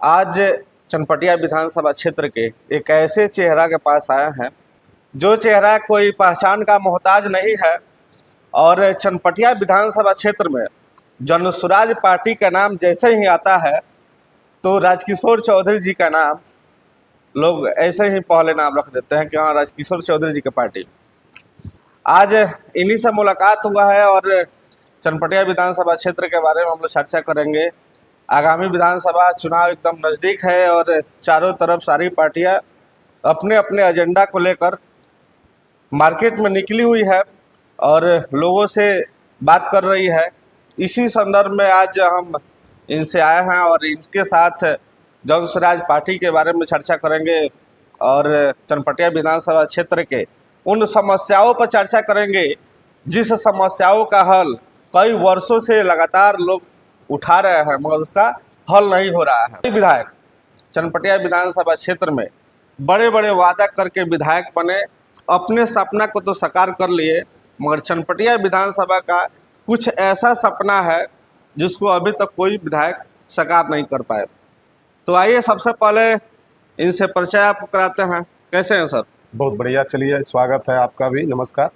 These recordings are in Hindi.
आज चनपटिया विधानसभा क्षेत्र के एक ऐसे चेहरा के पास आया है जो चेहरा कोई पहचान का मोहताज नहीं है। और चनपटिया विधानसभा क्षेत्र में जनसुराज पार्टी का नाम जैसे ही आता है तो राजकिशोर चौधरी जी का नाम लोग ऐसे ही पहले नाम रख देते हैं कि हाँ, राजकिशोर चौधरी जी की पार्टी। आज इन्हीं से मुलाकात हुआ है और चनपटिया विधानसभा क्षेत्र के बारे में हम लोग चर्चा करेंगे। आगामी विधानसभा चुनाव एकदम नज़दीक है और चारों तरफ सारी पार्टियां अपने अपने एजेंडा को लेकर मार्केट में निकली हुई है और लोगों से बात कर रही है। इसी संदर्भ में आज हम इनसे आए हैं और इनके साथ जनसुराज पार्टी के बारे में चर्चा करेंगे और चनपटिया विधानसभा क्षेत्र के उन समस्याओं पर चर्चा करेंगे जिस समस्याओं का हल कई वर्षों से लगातार लोग उठा रहे हैं मगर उसका हल नहीं हो रहा है। विधायक चनपटिया विधानसभा क्षेत्र में बड़े बड़े वादा करके विधायक बने, अपने सपना को तो साकार कर लिए मगर चनपटिया विधानसभा का कुछ ऐसा सपना है जिसको अभी तक कोई विधायक साकार नहीं कर पाए। तो आइए सबसे पहले इनसे परिचय आपको कराते हैं। कैसे हैं सर? बहुत बढ़िया, चलिए स्वागत है आपका भी। नमस्कार।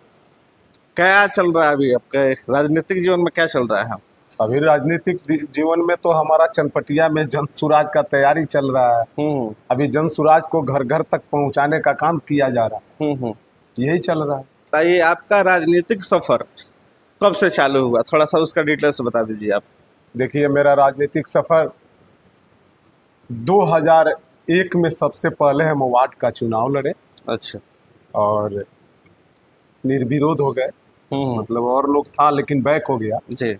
क्या चल रहा है अभी आपके राजनीतिक जीवन में, क्या चल रहा है? अभी राजनीतिक जीवन में तो हमारा चनपटिया में जनसुराज का तैयारी चल रहा है। अभी जनसुराज को घर घर तक पहुंचाने का काम किया जा रहा है। यही चल रहा है। तो ये आपका राजनीतिक सफर कब से चालू हुआ, थोड़ा सा उसका डिटेल्स बता दीजिए आप। देखिए, मेरा राजनीतिक सफर 2001 में सबसे पहले हम वार्ड का चुनाव लड़े। अच्छा। और निर्विरोध हो गए, मतलब और लोग था लेकिन बैक हो गया जी।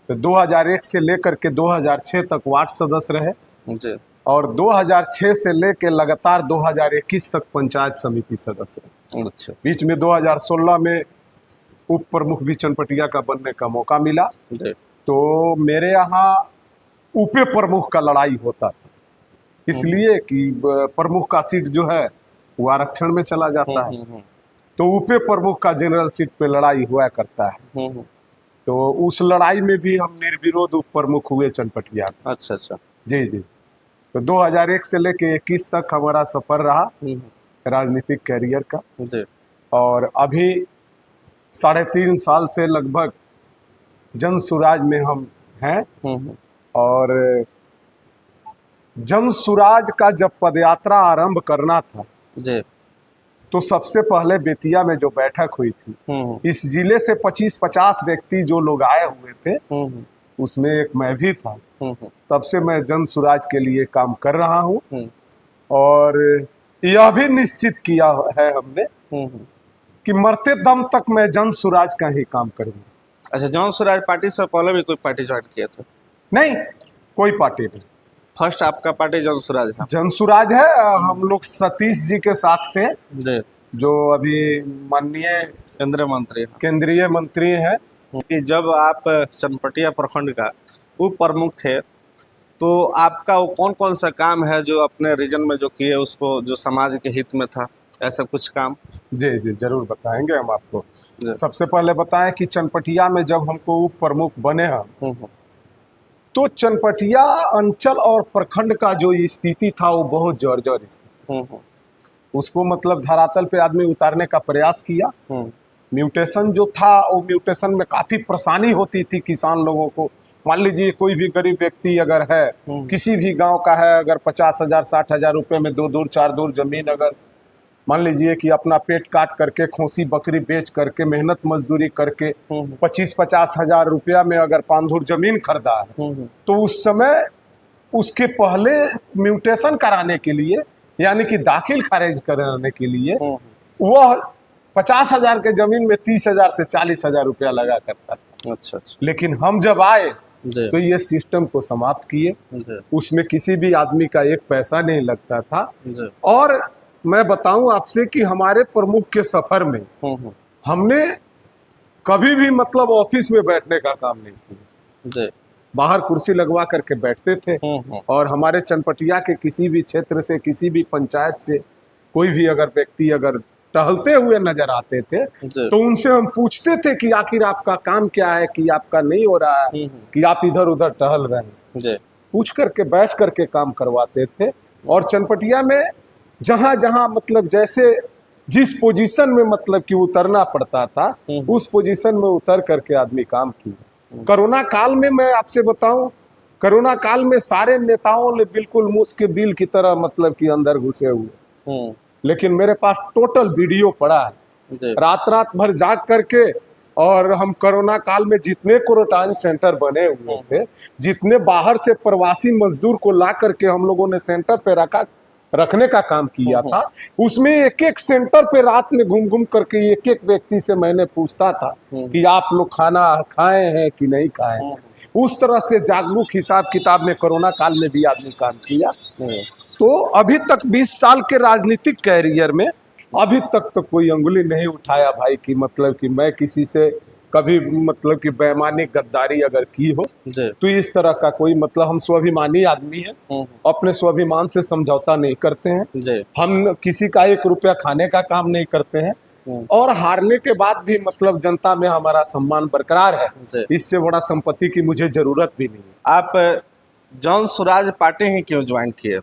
तो 2001 से लेकर के 2006 तक वार्ड सदस्य रहे जी। और 2006 से लेकर लगातार 2021 तक पंचायत समिति सदस्य रहे। अच्छा। बीच में 2016 में उप प्रमुख भी चनपटिया का बनने का मौका मिला जी। तो मेरे यहाँ उप प्रमुख का लड़ाई होता था, इसलिए कि प्रमुख का सीट जो है वो आरक्षण में चला जाता है तो उप प्रमुख का जनरल सीट पे लड़ाई हुआ करता है। तो उस लड़ाई में भी हम निर्विरोध उप प्रमुख हुए चनपटिया। अच्छा अच्छा। जी जी। तो 2001 से लेके 21 तक हमारा सफर रहा राजनीतिक कैरियर का। जी। और अभी 3.5 साल से लगभग जनसुराज में हम हैं। और जनसुराज का जब पदयात्रा आरंभ करना था जी, तो सबसे पहले बेतिया में जो बैठक हुई थी, इस जिले से 25-50 व्यक्ति जो लोग आए हुए थे, उसमें एक मैं भी था। तब से मैं जनसुराज के लिए काम कर रहा हूँ और यह भी निश्चित किया है हमने कि मरते दम तक मैं जनसुराज का ही काम करूँगा। अच्छा, जनसुराज पार्टी से पहले भी कोई पार्टी ज्वाइन किया था? नहीं, कोई पार्टी नहीं। फर्स्ट आपका पार्टी जनसुराज है? जनसुराज है। हम लोग सतीश जी के साथ थे जी, जो अभी माननीय केंद्रीय मंत्री हैं। कि जब आप चनपटिया प्रखंड का उप प्रमुख थे तो आपका वो कौन कौन सा काम है जो अपने रीजन में जो किए उसको, जो समाज के हित में था, ऐसा कुछ काम? जी जी, जरूर बताएंगे हम आपको। सबसे पहले बताएं कि चनपटिया में जब हमको उप प्रमुख बने हम तो चनपटिया अंचल और प्रखंड का जो स्थिति था वो बहुत जर्जर स्थिति। उसको मतलब धरातल पे आदमी उतारने का प्रयास किया। म्यूटेशन जो था वो म्यूटेशन में काफ़ी परेशानी होती थी किसान लोगों को। मान लीजिए कोई भी गरीब व्यक्ति अगर है, किसी भी गांव का है, अगर 50,000 60,000 रुपये में 2 दूर 4 दूर जमीन, अगर मान लीजिए कि अपना पेट काट करके खोसी बकरी बेच करके मेहनत मजदूरी करके 25-50 हजार रुपया में अगर 5 धूर जमीन खरीदा है तो उस समय उसके पहले म्यूटेशन कराने के लिए, यानी कि दाखिल खारिज कराने के लिए, वह 50,000 के जमीन में 30,000 से 40,000 रुपया लगा करता था। अच्छा अच्छा। लेकिन हम जब आए तो ये सिस्टम को समाप्त किए। उसमें किसी भी आदमी का एक पैसा नहीं लगता था। और मैं बताऊं आपसे कि हमारे प्रमुख के सफर में हमने कभी भी मतलब ऑफिस में बैठने का काम नहीं किया। बाहर कुर्सी लगवा करके बैठते थे और हमारे चनपटिया के किसी भी क्षेत्र से, किसी भी पंचायत से कोई भी अगर व्यक्ति अगर टहलते हुए नजर आते थे तो उनसे हम पूछते थे कि आखिर आपका काम क्या है, कि आपका नहीं हो रहा है, कि आप इधर उधर टहल रहे हैं। पूछ करके बैठ करके काम करवाते थे। और चनपटिया में जहां जहां मतलब जैसे जिस पोजीशन में मतलब कि उतरना पड़ता था उस पोजीशन में उतर करके आदमी काम किया। कोरोना काल में मैं आपसे बताऊं, कोरोना काल में सारे नेताओं ने बिल्कुल मुश्किल बिल की तरह मतलब कि अंदर घुसे हुए, लेकिन मेरे पास टोटल वीडियो पड़ा है रात रात भर जाग करके। और हम कोरोना काल में जितने क्वारंटाइन सेंटर बने हुए थे, जितने बाहर से प्रवासी मजदूर को ला करके हम लोगों ने सेंटर पे रखने का काम किया था, उसमें एक एक सेंटर पे रात में घूम घूम करके एक एक व्यक्ति से मैंने पूछता था कि आप लोग खाना खाए हैं कि नहीं खाए हैं। उस तरह से जागरूक हिसाब किताब में कोरोना काल में भी आदमी काम किया। तो अभी तक 20 साल के राजनीतिक कैरियर में अभी तक तो कोई अंगुली नहीं उठाया भाई कि मतलब कि मैं किसी से कभी मतलब कि बेईमानी गद्दारी अगर की हो तो इस तरह का कोई मतलब हम स्वाभिमानी आदमी हैं, अपने स्वाभिमान से समझौता नहीं करते हैं। हम किसी का 1 रुपया खाने का काम नहीं करते हैं और हारने के बाद भी मतलब जनता में हमारा सम्मान बरकरार है। इससे बड़ा संपत्ति की मुझे जरूरत भी नहीं है। आप जन स्वराज पार्टी ही क्यों ज्वाइन किए?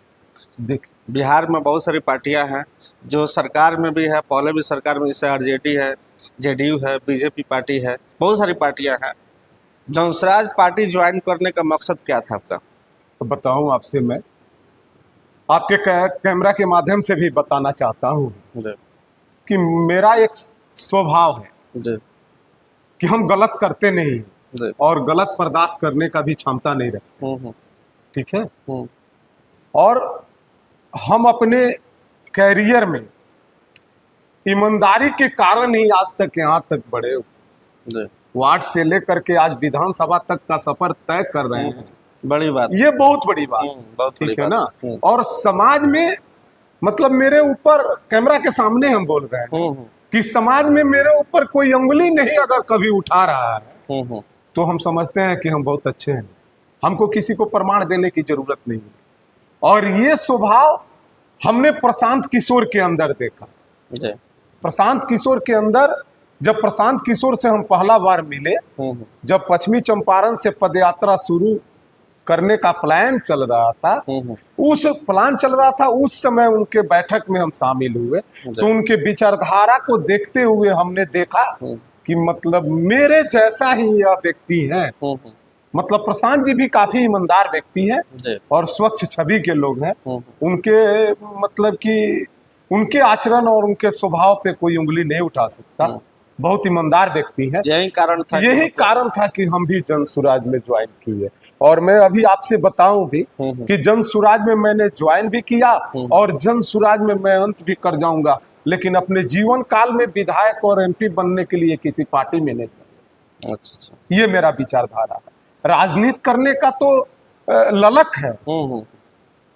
देख, बिहार में बहुत सारी पार्टियां हैं जो सरकार में भी है, पहले भी सरकार में, जैसे आरजेडी है, जेडीयू है, बीजेपी पार्टी है, बहुत सारी पार्टियां हैं। जन स्वराज पार्टी ज्वाइन करने का मकसद क्या था आपका? तो बताऊं आपसे, मैं आपके कैमरा के माध्यम से भी बताना चाहता हूं कि मेरा एक स्वभाव है कि हम गलत करते नहीं हैं और गलत बर्दाश्त करने का भी क्षमता नहीं रखते, ठीक है। और हम अपने कैरियर में ईमानदारी के कारण ही आज तक यहाँ तक बढ़े हुए, वार्ड से लेकर के आज विधानसभा तक का सफर तय कर रहे हैं। बड़ी बात, ये बहुत बड़ी बात, ठीक है ना। और समाज में मतलब मेरे ऊपर, कैमरा के सामने हम बोल रहे हैं कि समाज में मेरे ऊपर कोई अंगुली नहीं अगर कभी उठा रहा है तो हम समझते हैं कि हम बहुत अच्छे हैं, हमको किसी को प्रमाण देने की जरूरत नहीं है। और ये स्वभाव हमने प्रशांत किशोर के अंदर देखा। प्रशांत किशोर के अंदर, जब प्रशांत किशोर से हम पहला बार मिले, जब पश्चिमी चंपारण से पदयात्रा शुरू करने का प्लान चल रहा था, उस समय उनके बैठक में हम शामिल हुए। तो उनके विचारधारा को देखते हुए हमने देखा कि मतलब मेरे जैसा ही यह व्यक्ति है। मतलब प्रशांत जी भी काफी ईमानदार व्यक्ति हैं और स्वच्छ छवि के लोग हैं। उनके मतलब कि उनके आचरण और उनके स्वभाव पे कोई उंगली नहीं उठा सकता, बहुत ईमानदार व्यक्ति हैं। यही कारण था कि हम भी जन स्वराज में ज्वाइन किए। और मैं अभी आपसे बताऊं भी कि जन स्वराज में मैंने ज्वाइन भी किया और जन स्वराज में मैं अंत भी कर जाऊंगा, लेकिन अपने जीवन काल में विधायक और एमपी बनने के लिए किसी पार्टी में नहीं। अच्छा, ये मेरा विचारधारा है। राजनीति करने का तो ललक है,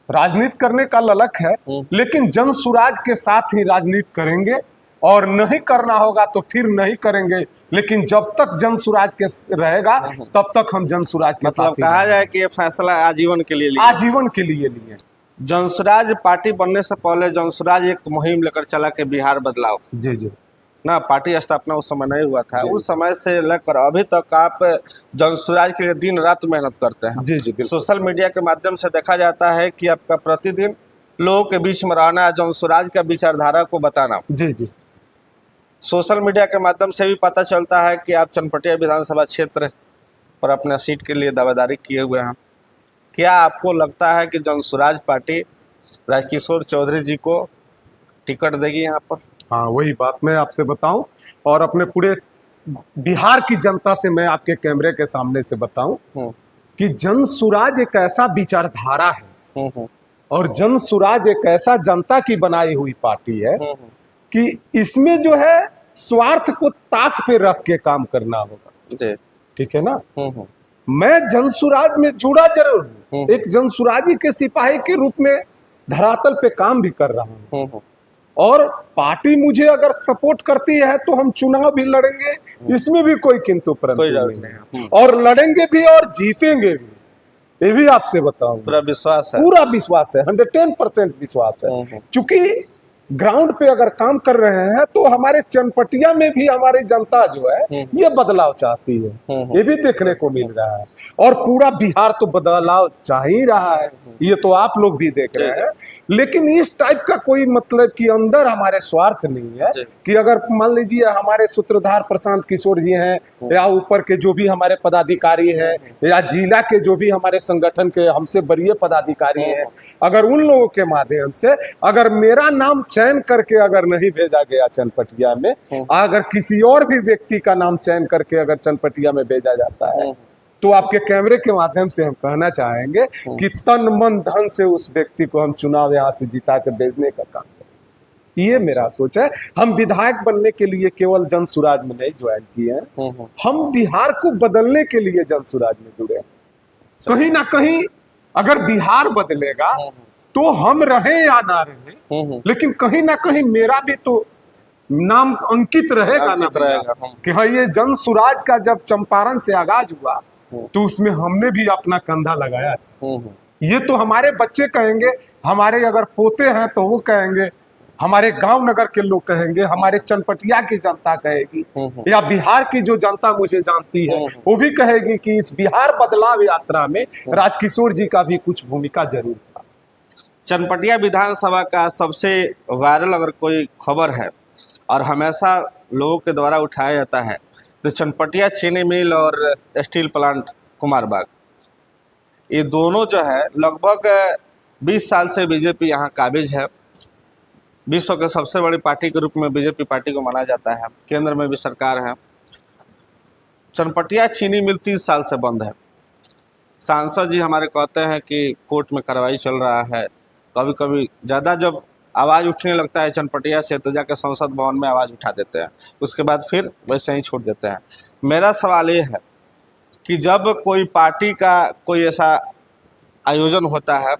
राजनीति करने का ललक है, लेकिन जन स्वराज के साथ ही राजनीति करेंगे। और नहीं करना होगा तो फिर नहीं करेंगे, लेकिन जब तक जन स्वराज के रहेगा तब तक हम जन स्वराज के साथ। कहा जाए कि ये फैसला आजीवन के लिए लिए जन स्वराज पार्टी बनने से पहले जन स्वराज एक मुहिम लेकर चला के बिहार बदलाव, जी ना पार्टी स्थापना उस समय नहीं हुआ था। उस समय से लेकर अभी तक आप जन स्वराज के लिए दिन रात मेहनत करते हैं। जी सोशल मीडिया के माध्यम से देखा जाता है कि आपका प्रतिदिन लोगों के बीच में रहना, जन स्वराज का विचारधारा को बताना। जी सोशल मीडिया के माध्यम से भी पता चलता है कि आप चनपटिया विधानसभा क्षेत्र पर अपने सीट के लिए दावेदारी किए हुए हैं। क्या आपको लगता है कि जन स्वराज पार्टी राजकिशोर चौधरी जी को टिकट देगी यहाँ पर? हाँ, वही बात मैं आपसे बताऊं और अपने पूरे बिहार की जनता से मैं आपके कैमरे के सामने से बताऊं कि जन स्वराज एक ऐसा विचारधारा है और जन स्वराज एक ऐसा जनता की बनाई हुई पार्टी है कि इसमें जो है स्वार्थ को ताक पे रख के काम करना होगा, ठीक है ना। मैं जन स्वराज में जुड़ा जरूर हूँ, एक जन स्वराजी के सिपाही के रूप में धरातल पे काम भी कर रहा हूँ। और पार्टी मुझे अगर सपोर्ट करती है तो हम चुनाव भी लड़ेंगे, इसमें भी कोई किंतु परंतु नहीं। और लड़ेंगे भी और जीतेंगे भी, ये भी आपसे बताऊं। पूरा विश्वास है, 110% विश्वास है। चूंकि ग्राउंड पे अगर काम कर रहे हैं तो हमारे चनपटिया में भी हमारी जनता जो है ये बदलाव चाहती है, ये भी देखने को मिल रहा है। और पूरा बिहार तो बदलाव चाह ही रहा है, ये तो आप लोग भी देख रहे हैं। लेकिन इस टाइप का कोई मतलब कि अंदर हमारे स्वार्थ नहीं है कि अगर मान लीजिए हमारे सूत्रधार प्रशांत किशोर जी हैं या ऊपर के जो भी हमारे पदाधिकारी हैं या जिला के जो भी हमारे संगठन के हमसे बड़े पदाधिकारी हैं, अगर उन लोगों के माध्यम से अगर मेरा नाम चयन करके अगर नहीं भेजा गया चनपटिया में, अगर किसी और भी व्यक्ति का नाम चयन करके अगर चनपटिया में भेजा जाता है, तो आपके कैमरे के माध्यम से हम कहना चाहेंगे कि तन मन धन से उस व्यक्ति को हम चुनाव यहाँ से जिता कर भेजने का काम करें। ये मेरा सोच है। हम विधायक बनने के लिए केवल जन सुराज में नहीं ज्वाइन किए हैं, हम बिहार को बदलने के लिए जन सुराज में जुड़े हैं। कहीं ना कहीं अगर बिहार बदलेगा तो हम रहे या ना रहे, लेकिन कहीं ना कहीं मेरा भी तो नाम अंकित रहेगा कि हाँ ये जन सुराज का जब चंपारण से आगाज हुआ तो उसमें हमने भी अपना कंधा लगाया था। ये तो हमारे बच्चे कहेंगे, हमारे अगर पोते हैं तो वो कहेंगे, हमारे गांव नगर के लोग कहेंगे, हमारे चनपटिया की जनता कहेगी, या बिहार की जो जनता मुझे जानती है वो भी कहेगी कि इस बिहार बदलाव यात्रा में राजकिशोर जी का भी कुछ भूमिका जरूर था। चनपटिया विधानसभा का सबसे वायरल अगर कोई खबर है और हमेशा लोगों के द्वारा उठाया जाता है तो चनपटिया चीनी मिल और स्टील प्लांट कुमारबाग, ये दोनों जो है लगभग 20 साल से बीजेपी यहाँ काबिज है। विश्व के सबसे बड़ी पार्टी के रूप में बीजेपी पार्टी को माना जाता है, केंद्र में भी सरकार है। चनपटिया चीनी मिल 30 साल से बंद है। सांसद जी हमारे कहते हैं कि कोर्ट में कार्रवाई चल रहा है, कभी कभी ज़्यादा जब आवाज़ उठने लगता है चनपटिया से तो जाकर संसद भवन में आवाज़ उठा देते हैं, उसके बाद फिर वैसे ही छोड़ देते हैं। मेरा सवाल ये है कि जब कोई पार्टी का कोई ऐसा आयोजन होता है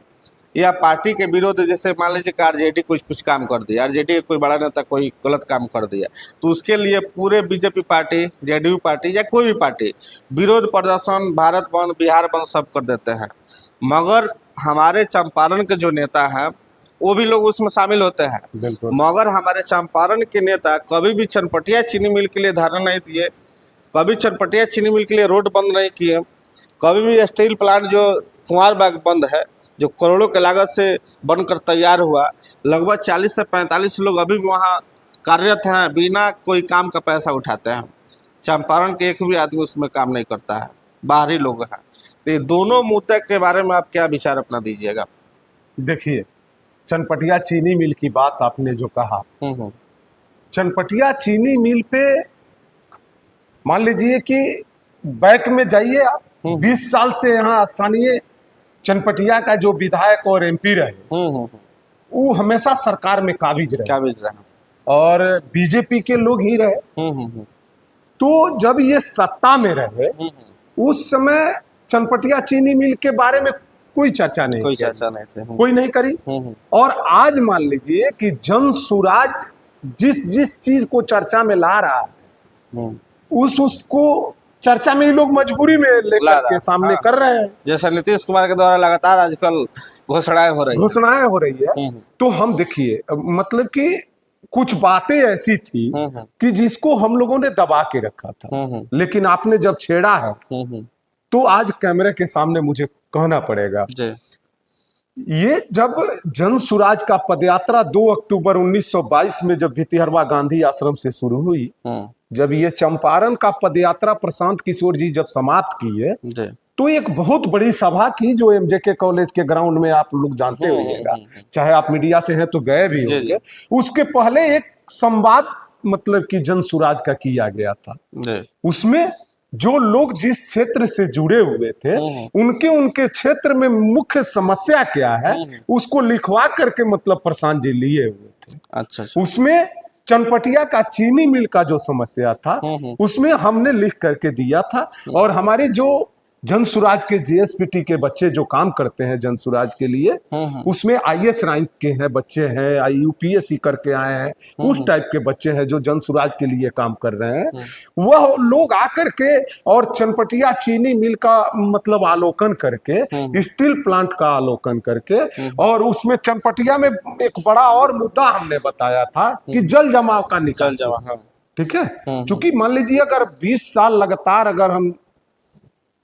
या पार्टी के विरोध, जैसे मान लीजिए कि आरजेडी कुछ काम कर दिया, आरजेडी का कोई बड़ा नेता कोई गलत काम कर दिया, तो उसके लिए पूरे बीजेपी पार्टी, जेडीयू पार्टी या कोई भी पार्टी विरोध प्रदर्शन, भारत बंद, बिहार बंद सब कर देते हैं। मगर हमारे चंपारण के जो नेता हैं वो भी लोग उसमें शामिल होते हैं, मगर हमारे चंपारण के नेता कभी भी चनपटिया चीनी मिल के लिए धरना नहीं दिए, कभी चनपटिया चीनी मिल के लिए रोड बंद नहीं किए, कभी भी स्टील प्लांट जो कुंवारबाग बंद है, जो करोड़ों के लागत से बनकर तैयार हुआ, लगभग 40 से 45 लोग अभी भी वहाँ कार्यरत हैं, बिना कोई काम का पैसा उठाते हैं। चंपारण के एक भी आदमी उसमें काम नहीं करता है, बाहरी लोग हैं। तो ये दोनों मुद्दे के बारे में आप क्या विचार अपना दीजिएगा? देखिए, चनपटिया चीनी मिल की बात आपने जो कहा, चनपटिया चीनी मिल पे मान लीजिए कि बैक में जाइए आप, 20 साल से यहाँ स्थानीय चनपटिया का जो विधायक और एमपी रहे वो हमेशा सरकार में काबिज रहे और बीजेपी के लोग ही रहे। तो जब ये सत्ता में रहे उस समय चनपटिया चीनी मिल के बारे में कोई चर्चा नहीं कोई नहीं करी। और आज मान लीजिए कि जन सुराज जिस चीज को चर्चा में ला रहा है उसको चर्चा में ही लोग मजबूरी में लेकर के सामने कर रहे हैं। जैसे नीतीश कुमार के द्वारा लगातार आजकल घोषणाएं हो रही है। तो हम देखिए मतलब कि कुछ बातें ऐसी थी कि जिसको हम लोगों ने दबा के रखा था, लेकिन आपने जब छेड़ा है तो आज कैमरे के सामने मुझे कहना पड़ेगा। ये जब जन सुराज का पदयात्रा 2 अक्टूबर 1922 में जब भितिहरवा गांधी आश्रम से शुरू हुई, जब ये चंपारण का पदयात्रा प्रशांत किशोर जी जब समाप्त किए तो एक बहुत बड़ी सभा की जो एमजेके कॉलेज के ग्राउंड में आप लोग जानते होंगे, चाहे आप मीडिया से हैं तो गए भी होंगे। उसके पहले एक संवाद मतलब कि जन सुराज का किया गया था। उसमें जो लोग जिस क्षेत्र से जुड़े हुए थे उनके क्षेत्र में मुख्य समस्या क्या है उसको लिखवा करके मतलब प्रशांत जी लिए हुए थे। अच्छा। उसमें चनपटिया का चीनी मिल का जो समस्या था उसमें हमने लिख करके दिया था। और हमारे जो जन सुराज के जेएसपीटी के बच्चे जो काम करते हैं जन सुराज के लिए, उसमें आईएएस रैंक के हैं बच्चे हैं, यूपीएससी करके आए हैं, उस टाइप के बच्चे हैं जो जन सुराज के लिए काम कर रहे हैं। वह लोग आकर के और चनपटिया चीनी मिल का मतलब आलोकन करके, स्टील प्लांट का आलोकन करके, और उसमें चनपटिया में एक बड़ा और मुद्दा हमने बताया था कि जल जमाव का निकाल। ठीक है, क्योंकि मान लीजिए अगर 20 साल लगातार अगर हम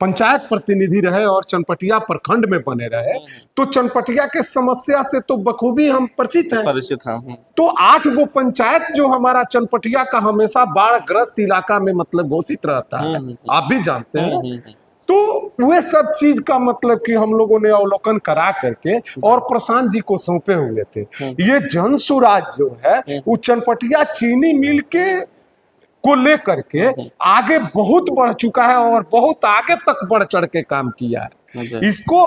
पंचायत प्रतिनिधि रहे और चनपटिया प्रखंड में बने रहे, तो चनपटिया के समस्या से तो बखूबी हम परिचित हैं। तो 8 गो पंचायत जो हमारा चनपटिया का हमेशा बाढ़ ग्रस्त इलाका में मतलब घोषित रहता है, आप भी जानते हैं। तो वे सब चीज का मतलब कि हम लोगों ने अवलोकन करा करके और प्रशांत जी को सौंपे हुए थे। ये जन सुराज जो है वो चनपटिया चीनी मिल के को लेकर के आगे बहुत बढ़ चुका है और बहुत आगे तक बढ़ चढ़ के काम किया है। इसको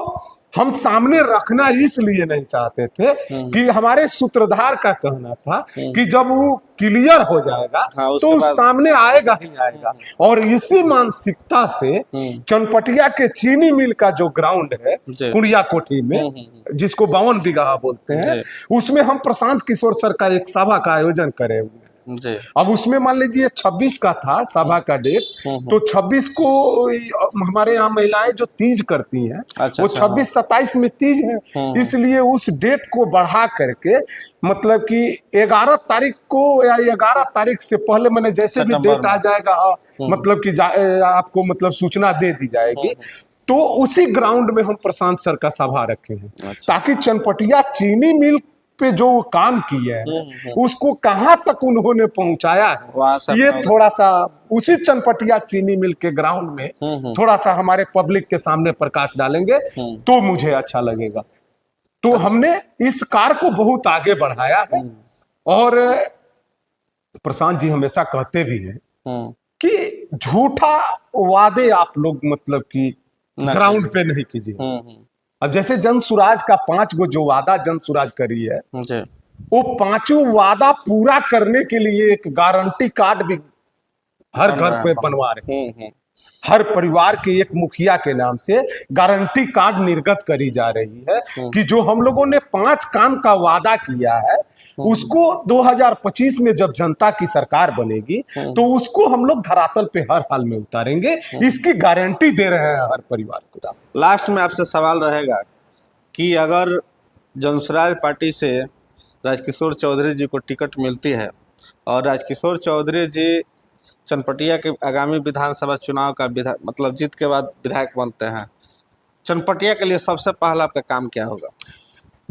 हम सामने रखना इसलिए नहीं चाहते थे कि हमारे सूत्रधार का कहना था कि जब वो क्लियर हो जाएगा तो उस सामने आएगा ही आएगा। और इसी मानसिकता से चनपटिया के चीनी मिल का जो ग्राउंड है कुड़िया कोठी में, जिसको 52 बीघा बोलते हैं, उसमें हम प्रशांत किशोर सर का एक सभा का आयोजन करे हुए। अब उसमें मान लीजिए 26 का था सभा का डेट, तो 26 को हमारे यहाँ महिलाएं जो तीज करती हैं, वो 26-27 में तीज है, इसलिए उस डेट को बढ़ा करके मतलब कि 11 तारीख को या 11 तारीख से पहले मैंने जैसे भी डेट आ जाएगा मतलब कि आपको मतलब सूचना दे दी जाएगी। तो उसी ग्राउंड में हम प्रशांत सर का सभा रखे हैं ताकि चनपटिया चीनी मिल पे जो काम किया है उसको कहां तक उन्होंने पहुंचाया है, ये थोड़ा सा उसी चनपटिया चीनी मिल के ग्राउंड में थोड़ा सा हमारे पब्लिक के सामने प्रकाश डालेंगे तो मुझे अच्छा लगेगा। तो हमने इस कार को बहुत आगे बढ़ाया है। और प्रशांत जी हमेशा कहते भी हैं कि झूठा वादे आप लोग मतलब कि ग्राउंड पे नहीं कीजिए। अब जैसे जन सुराज का 5 गो जो वादा जन सुराज करी है, वो 5 वादा पूरा करने के लिए एक गारंटी कार्ड भी हर घर पे बनवा रहे हैं। हर परिवार के एक मुखिया के नाम से गारंटी कार्ड निर्गत करी जा रही है कि जो हम लोगों ने 5 काम का वादा किया है उसको 2025 में जब जनता की सरकार बनेगी तो उसको हम लोग धरातल पे हर हाल में उतारेंगे। इसकी गारंटी दे रहे हैं हर परिवार को। लास्ट में आपसे सवाल रहेगा कि अगर जनसुराज पार्टी से राजकिशोर चौधरी जी को टिकट मिलती है और राजकिशोर चौधरी जी चनपटिया के आगामी विधानसभा चुनाव का मतलब जीत के बाद विधायक बनते हैं, चनपटिया के लिए सबसे पहला आपका काम क्या होगा?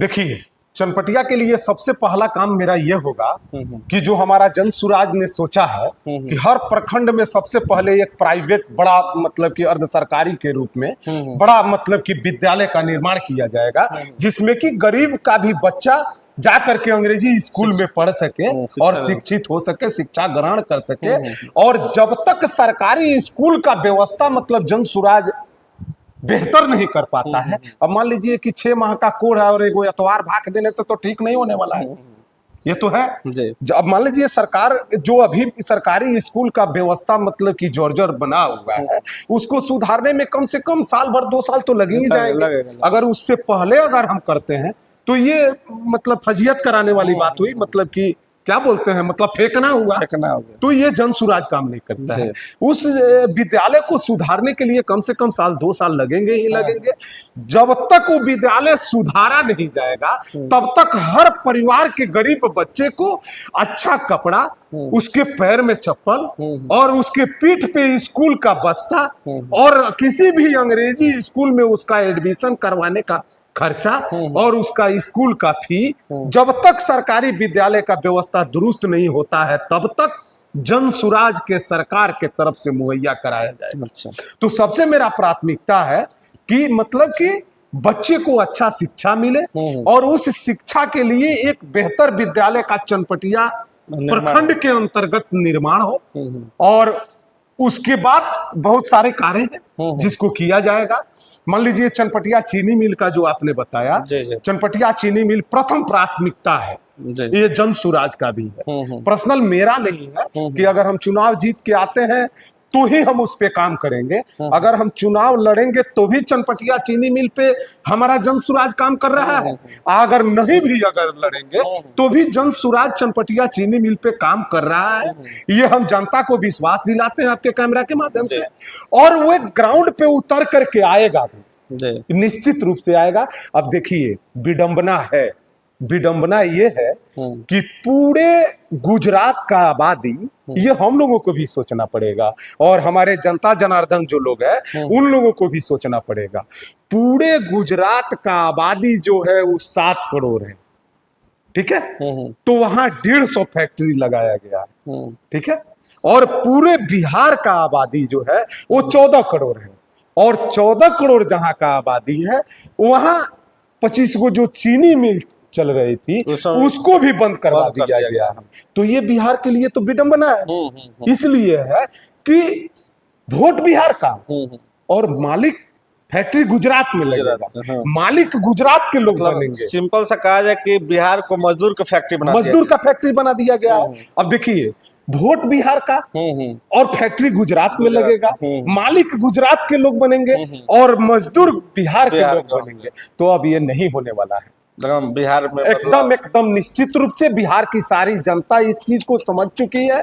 देखिए, चनपटिया के लिए सबसे पहला काम मेरा यह होगा कि जो हमारा जन सुराज ने सोचा है कि हर प्रखंड में सबसे पहले एक प्राइवेट बड़ा मतलब कि अर्ध सरकारी के रूप में बड़ा मतलब कि विद्यालय का निर्माण किया जाएगा, जिसमें कि गरीब का भी बच्चा जा करके अंग्रेजी स्कूल में पढ़ सके और शिक्षित हो सके, शिक्षा ग्रहण कर सके। और जब तक सरकारी स्कूल का व्यवस्था मतलब जन सुराज बेहतर नहीं कर पाता है, अब मान लीजिए कि 6 माह का कोड है और एगो एतवार भाग देने से तो ठीक नहीं होने वाला है, ये तो है। अब मान लीजिए सरकार जो अभी सरकारी स्कूल का व्यवस्था मतलब कि जर्जर बना हुआ है उसको सुधारने में कम से कम साल भर 2 साल तो लगे ही जाएंगे। अगर उससे पहले अगर हम करते हैं तो ये मतलब फजीयत कराने वाली बात हुई, मतलब कि क्या बोलते हैं मतलब फेंकना हुआ। तो ये जन सुराज काम नहीं करता है। उस विद्यालय को सुधारने के लिए कम से कम साल 2 साल लगेंगे ही लगेंगे। जब तक वो विद्यालय सुधारा नहीं जाएगा तब तक हर परिवार के गरीब बच्चे को अच्छा कपड़ा, उसके पैर में चप्पल और उसके पीठ पे स्कूल का बस्ता और किसी भी अंग्रेजी स्कूल में उसका एडमिशन करवाने का खर्चा और उसका स्कूल का फी, जब तक सरकारी विद्यालय का व्यवस्था दुरुस्त नहीं होता है तब तक जन सुराज के सरकार के तरफ से मुहैया कराया जाएगा। तो सबसे मेरा प्राथमिकता है कि मतलब कि बच्चे को अच्छा शिक्षा मिले और उस शिक्षा के लिए एक बेहतर विद्यालय का चनपटिया प्रखंड के अंतर्गत निर्माण हो। और उसके बाद बहुत सारे कार्य हैं जिसको किया जाएगा। मान लीजिए चनपटिया चीनी मिल का जो आपने बताया, चनपटिया चीनी मिल प्रथम प्राथमिकता है, ये जन सुराज का भी है, पर्सनल मेरा नहीं है कि अगर हम चुनाव जीत के आते हैं तो ही हम उस पे काम करेंगे। अगर हम चुनाव लड़ेंगे तो भी चनपटिया चीनी मिल पे हमारा जन सुराज काम कर रहा है, अगर नहीं भी अगर लड़ेंगे तो भी जन सुराज चनपटिया चीनी मिल पे काम कर रहा है। ये हम जनता को विश्वास दिलाते हैं आपके कैमरा के माध्यम से, और वो ग्राउंड पे उतर करके आएगा भी, निश्चित रूप से आएगा। अब देखिए विडंबना है, विडंबना ये है कि पूरे गुजरात का आबादी, ये हम लोगों को भी सोचना पड़ेगा और हमारे जनता जनार्दन जो लोग हैं उन लोगों को भी सोचना पड़ेगा। पूरे गुजरात का आबादी जो है वो 7 करोड़ है, ठीक है, तो वहां 150 फैक्ट्री लगाया गया है, ठीक है, और पूरे बिहार का आबादी जो है वो 14 करोड़ है, और 14 करोड़ जहां का आबादी है वहां 25 को जो चीनी मिल चल रही थी उसको भी बंद करवा दिया गया है। तो ये बिहार के लिए तो विडंबना है। इसलिए है कि वोट बिहार का और मालिक फैक्ट्री गुजरात में लगेगा, मालिक गुजरात के लोग बनेंगे। सिंपल सा कहा जाए कि बिहार को मजदूर का फैक्ट्री बना दिया गया है। अब देखिए वोट बिहार का और फैक्ट्री गुजरात में लगेगा, मालिक गुजरात के लोग बनेंगे और मजदूर बिहार के लोग बनेंगे। तो अब ये नहीं होने वाला है बिहार में, एकदम निश्चित रूप से बिहार की सारी जनता इस चीज को समझ चुकी है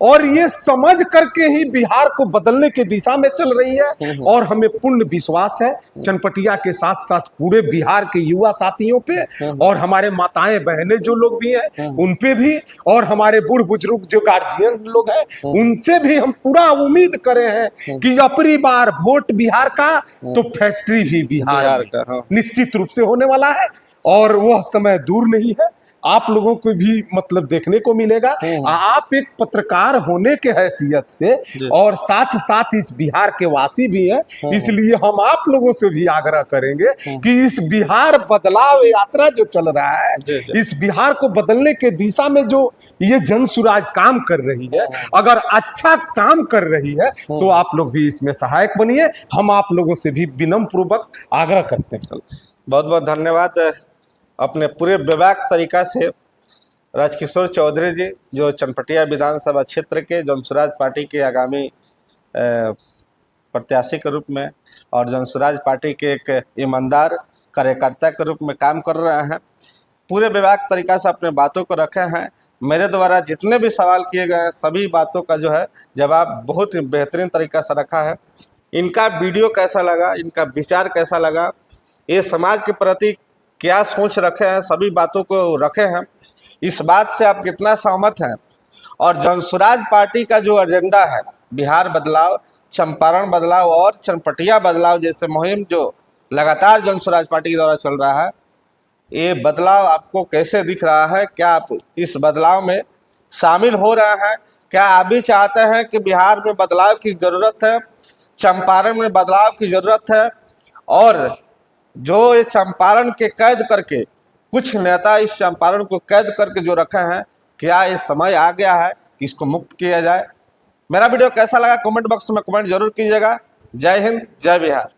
और ये समझ करके ही बिहार को बदलने की दिशा में चल रही है। और हमें पूर्ण विश्वास है चनपटिया के साथ साथ पूरे बिहार के युवा साथियों पे, और हमारे माताएं बहनें जो लोग भी हैं उन पे भी, और हमारे बूढ़ बुजुर्ग जो गार्जियन लोग हैं उनसे भी हम पूरा उम्मीद करे हैं कि अपनी बार वोट बिहार का तो फैक्ट्री भी बिहार का निश्चित रूप से होने वाला है। और वह समय दूर नहीं है, आप लोगों को भी मतलब देखने को मिलेगा। आप एक पत्रकार होने के हैसियत से और साथ साथ इस बिहार के वासी भी हैं, इसलिए हम आप लोगों से भी आग्रह करेंगे कि इस बिहार बदलाव यात्रा जो चल रहा है, इस बिहार को बदलने के दिशा में जो ये जन सुराज काम कर रही है, अगर अच्छा काम कर रही है तो आप लोग भी इसमें सहायक बनिए। हम आप लोगों से भी विनम्र पूर्वक आग्रह करते हैं। बहुत बहुत धन्यवाद अपने पूरे बेबाक तरीका से राजकिशोर चौधरी जी, जो चनपटिया विधानसभा क्षेत्र के जनसुराज पार्टी के आगामी प्रत्याशी के रूप में और जनसुराज पार्टी के एक ईमानदार कार्यकर्ता के रूप में काम कर रहे हैं। पूरे बेबाक तरीका से अपने बातों को रखे हैं। मेरे द्वारा जितने भी सवाल किए गए हैं सभी बातों का जो है जवाब बहुत ही बेहतरीन तरीका से रखा है। इनका वीडियो कैसा लगा, इनका विचार कैसा लगा, ये समाज के प्रति क्या सोच रखे हैं, सभी बातों को रखे हैं। इस बात से आप कितना सहमत हैं, और जनसुराज पार्टी का जो एजेंडा है बिहार बदलाव, चंपारण बदलाव और चनपटिया बदलाव जैसे मुहिम जो लगातार जनसुराज पार्टी के द्वारा चल रहा है, ये बदलाव आपको कैसे दिख रहा है? क्या आप इस बदलाव में शामिल हो रहे हैं? क्या आप भी चाहते हैं कि बिहार में बदलाव की ज़रूरत है, चंपारण में बदलाव की ज़रूरत है, और जो ये चंपारण के कैद करके कुछ नेता इस चंपारण को कैद करके जो रखे हैं, क्या ये समय आ गया है कि इसको मुक्त किया जाए? मेरा वीडियो कैसा लगा कमेंट बॉक्स में कमेंट जरूर कीजिएगा। जय हिंद, जय बिहार।